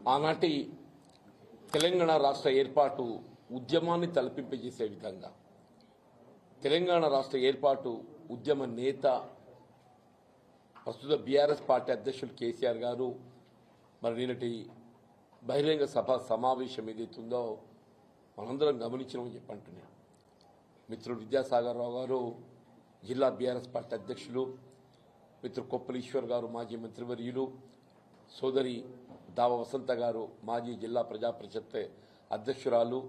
ఆనాటి తెలంగాణ రాష్ట్ర ఏర్పాటు ఉద్యమాన్ని తలపింపజేసే విధంగా తెలంగాణ రాష్ట్ర ఏర్పాటు ఉద్యమ నేత ప్రస్తుత బీఆర్ఎస్ పార్టీ అధ్యక్షులు కేసీఆర్ గారు మరి నిన్నటి బహిరంగ సభ సమావేశం ఏదైతుందో మనందరం గమనించమని చెప్పంటున్నాను. మిత్రుడు విద్యాసాగర్ రావు గారు జిల్లా బీఆర్ఎస్ పార్టీ అధ్యక్షులు, మిత్రుడు కొప్పల ఈశ్వర్ గారు మాజీ మంత్రివర్యులు, సోదరి దావ వసంత గారు మాజీ జిల్లా ప్రజా పరిషత్ అధ్యక్షురాలు,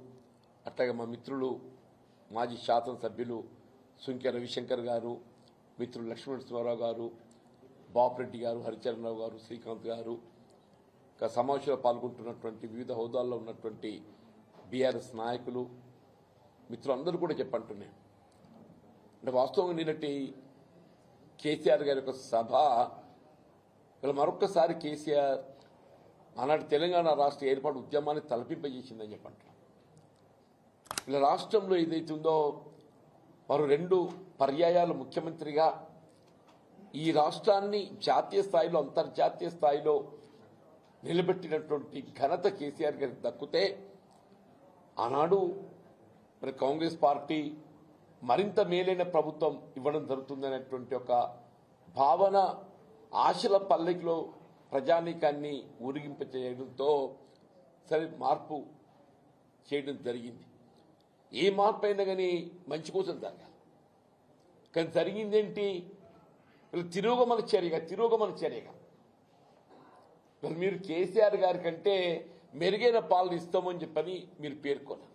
అట్లాగే మా మిత్రులు మాజీ శాసనసభ్యులు సుంకె రవిశంకర్ గారు, మిత్రులు లక్ష్మణస్వరరావు గారు, బాపిరెడ్డి గారు, హరిచరణరావు గారు, శ్రీకాంత్ గారు, సమావేశంలో పాల్గొంటున్నటువంటి వివిధ హోదాల్లో ఉన్నటువంటి బీఆర్ఎస్ నాయకులు మిత్రులందరూ కూడా చెప్పంటున్నాను. అంటే వాస్తవంగా నిన్నటి కేసీఆర్ గారి యొక్క సభ ఇలా మరొక్కసారి కేసీఆర్ ఆనాటి తెలంగాణ రాష్ట్ర ఏర్పాటు ఉద్యమాన్ని తలపింపజేసిందని చెప్పంటున్నాం. ఇలా రాష్ట్రంలో ఏదైతుందో వారు 2 పర్యాయాలు ముఖ్యమంత్రిగా ఈ రాష్ట్రాన్ని జాతీయ స్థాయిలో అంతర్జాతీయ స్థాయిలో నిలబెట్టినటువంటి ఘనత కేసీఆర్ గారికి దక్కితే ఆనాడు మరి కాంగ్రెస్ పార్టీ మరింత మేలైన ప్రభుత్వం ఇవ్వడం జరుగుతుందనేటువంటి ఒక భావన ఆశల పల్లకిలో ప్రజానీకాన్ని ఊరిగింప చేయడంతో సరే మార్పు చేయడం జరిగింది. ఏ మార్పు అయినా కానీ మంచి కోసం జరగాలి. కానీ జరిగిందేంటి? తిరోగమన చర్యగా మరి మీరు కేసీఆర్ గారి కంటే మెరుగైన పాలన ఇస్తామని చెప్పని మీరు పేర్కొన్నారు.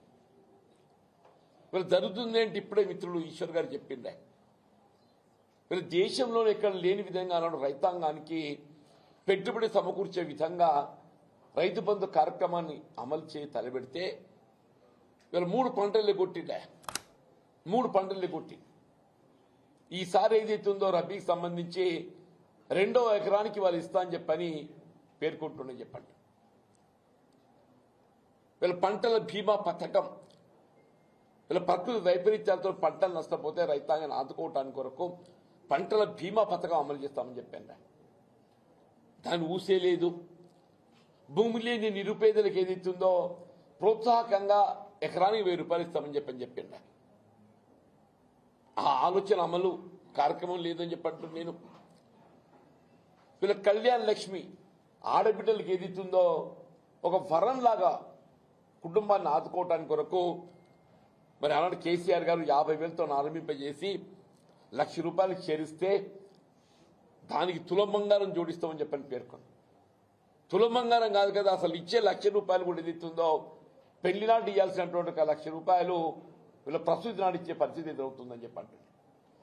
మరి జరుగుతుందేంటి? ఇప్పుడే మిత్రులు ఈశ్వర్ గారు చెప్పిండే మరి దేశంలోనే ఎక్కడ లేని విధంగా రైతాంగానికి పెట్టుబడి సమకూర్చే విధంగా రైతు బంధు కార్యక్రమాన్ని అమలు చేసి తలబెడితే వీళ్ళు 3 పంటలే కొట్టిండే 3 పంటలే కొట్టి ఈసారి ఏదైతుందో రబీకి సంబంధించి 2వ ఎకరానికి వాళ్ళు ఇస్తా అని చెప్పని పేర్కొంటున్నా చెప్పండి. వీళ్ళ పంటల బీమా పథకం వీళ్ళ ప్రకృతి వైపరీత్యాలతో పంటలు నష్టపోతే రైతాంగాన్ని ఆదుకోవటానికి కొరకు పంటల బీమా పథకం అమలు చేస్తామని చెప్పాను. దాన్ని ఊసేలేదు. భూమి లేని నిరుపేదలకు ఏదైతుందో ప్రోత్సాహకంగా ఎకరానికి 1000 రూపాయలు ఇస్తామని చెప్పాను. ఆ ఆలోచన అమలు కార్యక్రమం లేదని చెప్పంటున్నాను నేను. వీళ్ళ కళ్యాణ లక్ష్మి ఆడబిడ్డలకు ఏదైతుందో ఒక వరంలాగా కుటుంబాన్ని ఆదుకోవటానికి కొరకు మరి ఆనాడు కేసీఆర్ గారు 50,000తో ఆరంభింపజేసి 1,00,000 రూపాయలకు చేరిస్తే దానికి తులం బంగారం జోడిస్తామని చెప్పని పేర్కొన్నాం. తులం బంగారం కాదు కదా, అసలు ఇచ్చే 1,00,000 రూపాయలు కూడా ఏదైతుందో పెళ్లి నాటి ఇవ్వాల్సినటువంటి 1,00,000 రూపాయలు వీళ్ళ ప్రసూతి నాడు ఇచ్చే పరిస్థితి ఎదురవుతుందని చెప్పండి.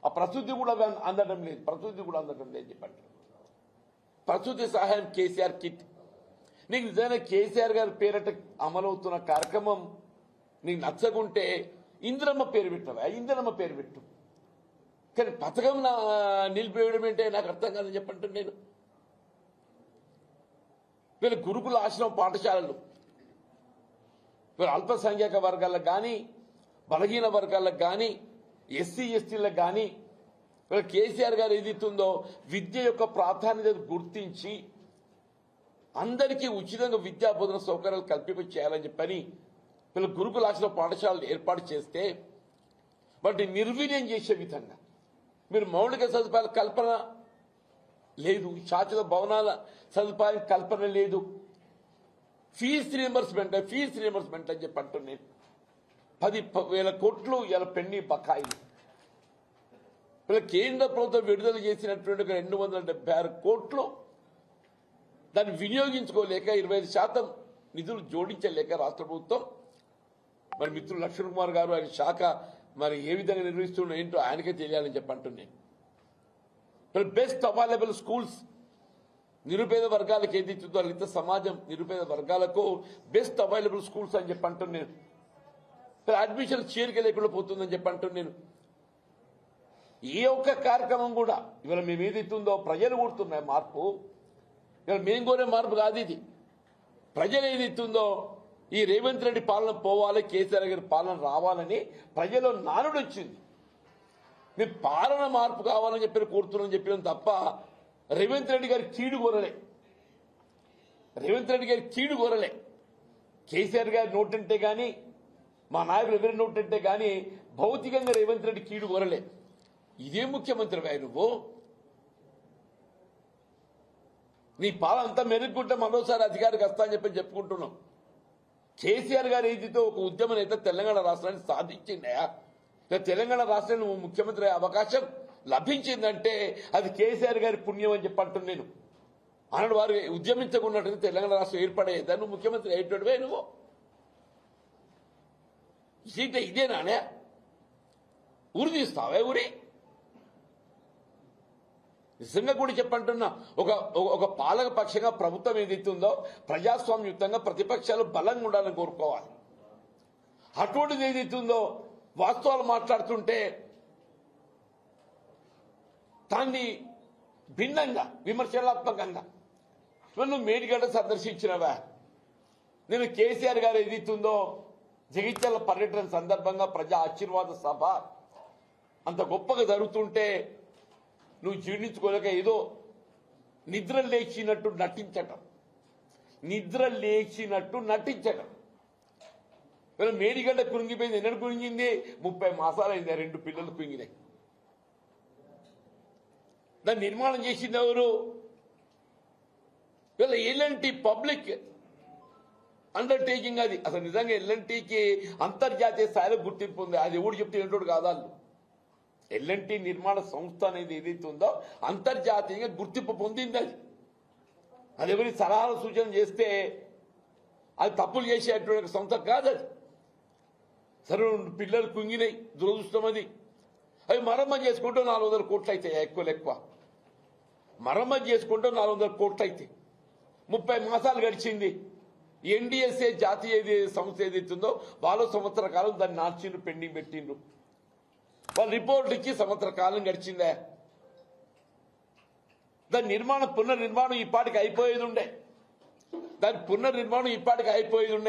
ఆ ప్రసూతి కూడా అందడం లేదు చెప్పండి. ప్రసూతి సహాయం కేసీఆర్ కిట్ నీకు నిజంగా కేసీఆర్ గారి పేరట అమలవుతున్న కార్యక్రమం నీకు నచ్చకుంటే ఇందిరమ్మ పేరు పెట్టు. కానీ పథకం నిలిపివేయడం ఏంటే నాకు అర్థం కాదని చెప్పండి. నేను వీళ్ళ గురుకుల ఆశ్రమ పాఠశాలలు వీళ్ళ అల్పసంఖ్యాక వర్గాలకు కానీ బలహీన వర్గాలకు కానీ ఎస్సీ ఎస్టీలకు కానీ వీళ్ళ కేసీఆర్ గారు ఏదైతుందో విద్య యొక్క ప్రాధాన్యత గుర్తించి అందరికీ ఉచితంగా విద్యా బోధన సౌకర్యాలు కల్పింప చేయాలని చెప్పని వీళ్ళ గురుకుల ఆశ్రమ పాఠశాలలు ఏర్పాటు చేస్తే వాటిని నిర్వీర్యం చేసే విధంగా మీరు మౌలిక సదుపాయాల కల్పన లేదు, శాశ్వత భవనాల సదుపాయం కల్పన లేదు, ఫీజు రీయింబర్స్మెంట్ అని చెప్పి అంటున్నాను. 10,000 కోట్లు ఇలా పెండింగ్ బకాయిలు. వీళ్ళ కేంద్ర ప్రభుత్వం విడుదల చేసినటువంటి 276 కోట్లు దాన్ని వినియోగించుకోలేక 25% నిధులు జోడించలేక రాష్ట్ర ప్రభుత్వం మరి మిత్రులు లక్ష్మణ్ కుమార్ గారు ఆయన శాఖ మరి ఏ విధంగా నిర్వహిస్తున్నా ఏంటో ఆయనకే తెలియాలని చెప్పి అంటున్నాను. బెస్ట్ అవైలబుల్ స్కూల్స్ నిరుపేద వర్గాలకు ఏదైతుందో దళిత సమాజం నిరుపేద వర్గాలకు బెస్ట్ అవైలబుల్ స్కూల్స్ అని చెప్పి అంటున్నాను. అడ్మిషన్ చేరిక లేకుండా పోతుందని చెప్పి అంటున్నాను. ఏ ఒక్క కార్యక్రమం కూడా ఇవాళ మేము ఏదైతుందో ప్రజలు కోరుతున్నాయి మార్పు. ఇవాళ మేము కోరే మార్పు కాదు ఇది. ప్రజలు ఏదైతుందో ఈ రేవంత్ రెడ్డి పాలన పోవాలి, కేసీఆర్ గారి పాలన రావాలని ప్రజల్లో నానుడు వచ్చింది. మీరు పాలన మార్పు కావాలని చెప్పి కోరుతున్నారని చెప్పిన తప్ప రేవంత్ రెడ్డి గారి కీడు కోరలే. రేవంత్ రెడ్డి గారి కీడు కోరలే. కేసీఆర్ గారి నోటంటే గాని మా నాయకులు ఎవరి నోటంటే గాని భౌతికంగా రేవంత్ రెడ్డి కీడు కోరలే. ఇదే ముఖ్యమంత్రి నువ్వు. నీ పాలన అంతా మెరుగుకుంటే మరోసారి అధికారికి వస్తా అని చెప్పి చెప్పుకుంటున్నాం. కేసీఆర్ గారి ఏదితో ఒక ఉద్యమ నేత తెలంగాణ రాష్ట్రాన్ని సాధించిండయా. తెలంగాణ రాష్ట్రాన్ని నువ్వు ముఖ్యమంత్రి అయ్యే అవకాశం లభించిందంటే అది కేసీఆర్ గారి పుణ్యం అని చెప్పంటున్నాను నేను. అన్నాడు వారు ఉద్యమించకున్నట్టు తెలంగాణ రాష్ట్రం ఏర్పడేదా నువ్వు ముఖ్యమంత్రి అయ్యేటోడివే నువ్వు. ఇదేనానే ఊరి తీస్తావే ఊరి. నిజంగా కూడా చెప్పంటున్నా ఒక పాలక పక్షంగా ప్రభుత్వం ఏదైతుందో ప్రజాస్వామ్యయుతంగా ప్రతిపక్షాలు బలంగా ఉండాలని కోరుకోవాలి. అటువంటిది ఏదైతుందో వాస్తవాలు మాట్లాడుతుంటే దాన్ని భిన్నంగా విమర్శనాత్మకంగా నువ్వు మేడిగడ్డ సందర్శించినవా. నేను కేసీఆర్ గారు ఏదైతుందో జగిత్యాల పర్యటన సందర్భంగా ప్రజా ఆశీర్వాద సభ అంత గొప్పగా జరుగుతుంటే నువ్వు జీర్ణించుకోలేక ఏదో నిద్ర లేచినట్టు నటించటం. మేడిగడ్డ కురింగిపోయింది. ఎన్నడు కురింగింది? 30 మాసాలైంది. 2 పిల్లలు కురింగినాయి. దాన్ని నిర్మాణం చేసింది ఎవరు? వీళ్ళ ఎల్ఎన్టీ పబ్లిక్ అండర్టేకింగ్. అది అసలు నిజంగా ఎల్ఎన్టీకి అంతర్జాతీయ స్థాయిలో గుర్తింపు ఉంది. అది ఎవడు చెప్తే ఏంటోడు కాదు. ఎల్ఎన్టీ నిర్మాణ సంస్థ అనేది ఏదైతే ఉందో అంతర్జాతీయంగా గుర్తింపు పొందింది. అది ఎవరి సలహాలు సూచన చేస్తే అది తప్పులు చేసేటువంటి సంస్థ కాదు. అది సరే పిల్లలు కుంగినాయి, దురదృష్టం. అవి మరమ్మతు చేసుకుంటూ 400 కోట్లు అవుతాయి. ఎక్కువ మరమ్మతు చేసుకుంటూ 400 కోట్లు అవుతాయి. 30 మాసాలు గడిచింది. ఎన్డీఎస్ఏ జాతీయ సంస్థ ఏదైతుందో వాళ్ళు సంవత్సర కాలం దాన్ని నార్చిండ్రు, పెండింగ్ పెట్టిండ్రు. వాళ్ళ రిపోర్ట్ ఇచ్చి సంవత్సర కాలం గడిచిందే. దాని పునర్నిర్మాణం ఇప్పటికి అయిపోయేది ఉండే.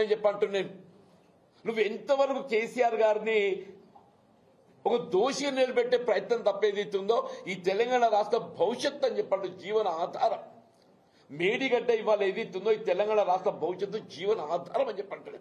అని చెప్పి అంటున్నాను. నువ్వు ఎంతవరకు కేసీఆర్ గారిని ఒక దోషిగా నిలబెట్టే ప్రయత్నం తప్పేదైతుందో ఈ తెలంగాణ రాష్ట్ర భవిష్యత్తు అని చెప్పండి జీవన ఆధారం. మేడిగడ్డ ఇవాళ ఏదైతుందో ఈ తెలంగాణ రాష్ట్ర భవిష్యత్తు జీవన ఆధారం అని చెప్పంటాడు.